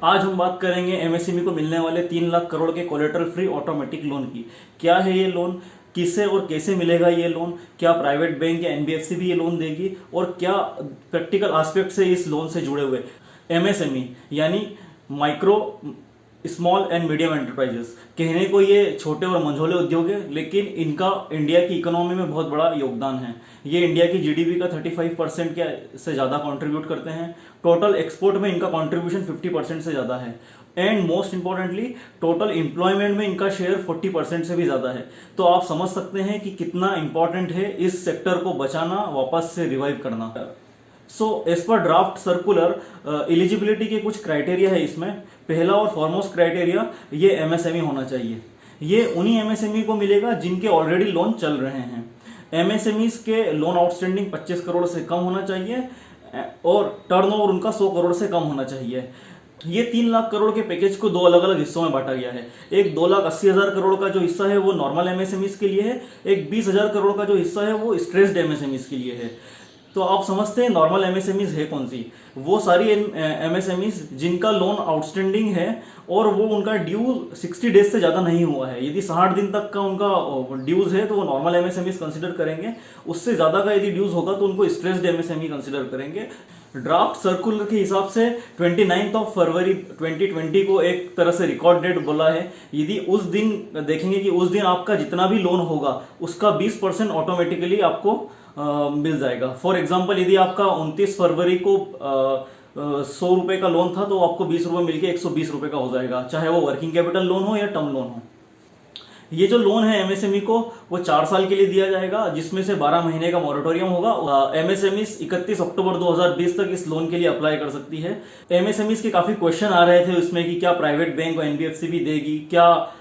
आज हम बात करेंगे एमएसएमई को मिलने वाले 3 लाख करोड़ के कोलेटरल फ्री ऑटोमेटिक लोन की। क्या है ये लोन, किससे और कैसे मिलेगा ये लोन, क्या प्राइवेट बैंक या एनबीएफसी भी ये लोन देगी और क्या प्रैक्टिकल एस्पेक्ट से इस लोन से जुड़े हुए। एमएसएमई यानी micro small and medium enterprises, कहने को ये छोटे और मंझोले उद्योग है, लेकिन इनका इंडिया की इकोनॉमी में बहुत बड़ा योगदान है। ये इंडिया की जीडीपी का 35% के से ज़्यादा कंट्रीब्यूट करते हैं। टोटल एक्सपोर्ट में इनका कंट्रीब्यूशन 50% से ज़्यादा है and most importantly total employment में इनका शेयर 40% से भी ज़्यादा है। तो आप समझ सकते हैं कि कितना इंपॉर्टेंट है इस सेक्टर को बचाना, वापस से रिवाइव करना। So as per draft circular eligibility के कुछ क्राइटेरिया है इसमें। पहला और फॉरमोस्ट क्राइटेरिया ये एमएसएमई होना चाहिए। ये उन्हीं एमएसएमई को मिलेगा जिनके ऑलरेडी लोन चल रहे हैं। एमएसएमईज के लोन आउटस्टैंडिंग 25 करोड़ से कम होना चाहिए और टर्नओवर उनका 100 करोड़ से कम होना चाहिए। ये 3 लाख करोड़ के पैकेज को दो अलग अलग हिस्सों में बांटा गया है। एक 2,80,000 करोड़ का जो हिस्सा है वो नॉर्मल एमएसएमईज के लिए है, एक 20,000 करोड़ का जो हिस्सा है वो स्ट्रेस्ड एमएसएमईज के लिए है। तो आप समझते हैं नॉर्मल एमएसएमईज है कौन सी? वो सारी एमएसएमईज जिनका लोन आउटस्टैंडिंग है और वो उनका ड्यू 60 डेज से ज़्यादा नहीं हुआ है। यदि 60 दिन तक का उनका ड्यूज है तो वो नॉर्मल एमएसएमईज कंसिडर करेंगे। उससे ज़्यादा का यदि ड्यूज होगा तो उनको स्ट्रेस्ड एमएसएमई कंसिडर करेंगे। ड्राफ्ट सर्कुलर के हिसाब से 29 फरवरी 2020 को एक तरह से रिकॉर्ड डेट बोला है। यदि उस दिन देखेंगे कि उस दिन आपका जितना भी लोन होगा उसका 20% ऑटोमेटिकली आपको मिल जाएगा। फॉर एग्जाम्पल यदि आपका 29 फरवरी को 100 रुपए का लोन था तो आपको 20 रुपए मिलके 120 रुपए का हो जाएगा, चाहे वो वर्किंग कैपिटल लोन हो या टर्म लोन हो। ये जो लोन है एमएसएमई को वो 4 साल के लिए दिया जाएगा, जिसमें से 12 महीने का मॉरेटोरियम होगा। एमएसएमई 31 अक्टूबर 2020 तक इस लोन के लिए अप्लाई कर सकती है। एमएसएमई के काफी क्वेश्चन आ रहे थे उसमें कि क्या प्राइवेट बैंक और एनबीएफसी भी देगी, क्या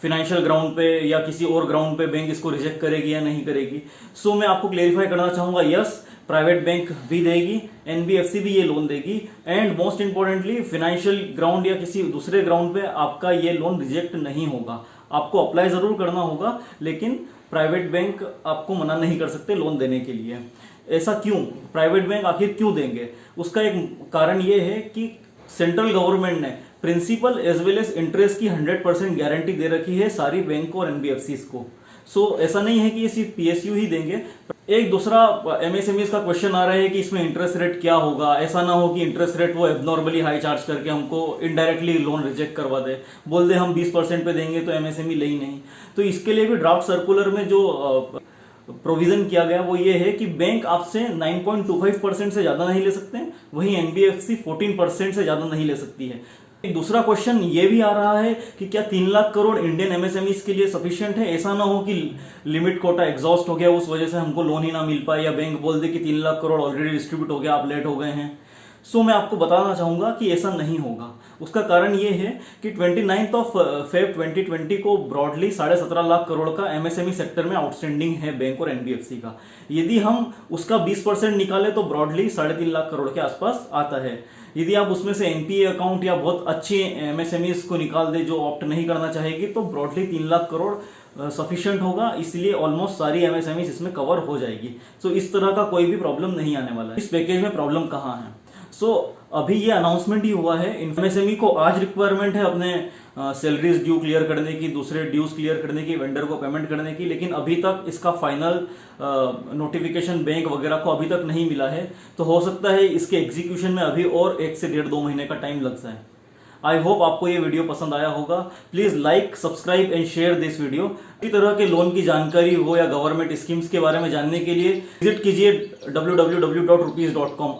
फिनेंशियल ग्राउंड पे या किसी और ग्राउंड पे बैंक इसको रिजेक्ट करेगी या नहीं करेगी। सो मैं आपको क्लेरिफाई करना चाहूंगा, यस प्राइवेट बैंक भी देगी, एनबीएफसी भी ये लोन देगी and most importantly financial ground या किसी दूसरे ग्राउंड पे आपका ये लोन रिजेक्ट नहीं होगा। आपको अप्लाई जरूर करना होगा लेकिन प्राइवेट बैंक आपको मना नहीं कर सकते लोन देने के लिए। ऐसा क्यों? प्राइवेट बैंक आखिर क्यों देंगे? उसका एक कारण ये है कि सेंट्रल गवर्नमेंट ने principal as well as interest की 100% गारंटी दे रखी है सारी बैंक और एनबीएफसी को। सो ऐसा नहीं है कि ये सिर्फ पीएसयू ही देंगे। एक दूसरा एमएसएमईज का क्वेश्चन आ रहा है कि इसमें इंटरेस्ट रेट क्या होगा। ऐसा ना हो कि इंटरेस्ट रेट वो एबनॉर्मली हाई चार्ज करके हमको इनडायरेक्टली लोन रिजेक्ट करवा दे, बोल दे हम 20% पे देंगे तो एमएसएमई ले ही नहीं। तो इसके लिए भी ड्राफ्ट सर्कुलर में जो प्रोविजन किया गया वो ये है कि बैंक आपसे 9.25% से ज्यादा नहीं ले सकते, वहीं एनबीएफसी 14% से ज्यादा नहीं ले सकती है। एक दूसरा क्वेश्चन ये भी आ रहा है कि क्या 3 लाख करोड़ इंडियन एमएसएमईज के लिए सफिशिएंट है? ऐसा ना हो कि लिमिट कोटा एग्जॉस्ट हो गया, उस वजह से हमको लोन ही ना मिल पाए, या बैंक बोल दे कि 3 लाख करोड़ ऑलरेडी डिस्ट्रीब्यूट हो गया, आप लेट हो गए हैं। सो मैं आपको बताना चाहूंगा कि ऐसा नहीं होगा। उसका कारण ये है कि 29 फेब 2020 को ब्रॉडली 17.5 लाख करोड़ का एमएसएमई सेक्टर में आउटस्टैंडिंग है बैंक और एनबीएफसी का। यदि हम उसका 20% निकाले तो ब्रॉडली 3.5 लाख करोड़ के आसपास आता है। यदि आप उसमें से एनपीए अकाउंट या बहुत अच्छे एमएसएमईज को निकाल दे जो ऑप्ट नहीं करना चाहेगी तो ब्रॉडली 3 लाख करोड़ सफिशिएंट होगा। इसलिए ऑलमोस्ट सारी एमएसएमईज इसमें कवर हो जाएगी। सो इस तरह का कोई भी प्रॉब्लम नहीं आने वाला है। इस पैकेज में प्रॉब्लम कहाँ है? अभी ये अनाउंसमेंट ही हुआ है। एमएसएमई को आज रिक्वायरमेंट है अपने सैलरीज ड्यू क्लियर करने की, दूसरे ड्यूज क्लियर करने की, वेंडर को पेमेंट करने की, लेकिन अभी तक इसका फाइनल नोटिफिकेशन बैंक वगैरह को अभी तक नहीं मिला है। तो हो सकता है इसके एग्जीक्यूशन में अभी और 1 से 1.5-2 महीने का टाइम लग जाए। आई होप आपको ये वीडियो पसंद आया होगा। Please like, subscribe and share this video. इसी तरह के लोन की जानकारी हो या गवर्नमेंट स्कीम्स के बारे में जानने के लिए विजिट कीजिए www.rupees.com।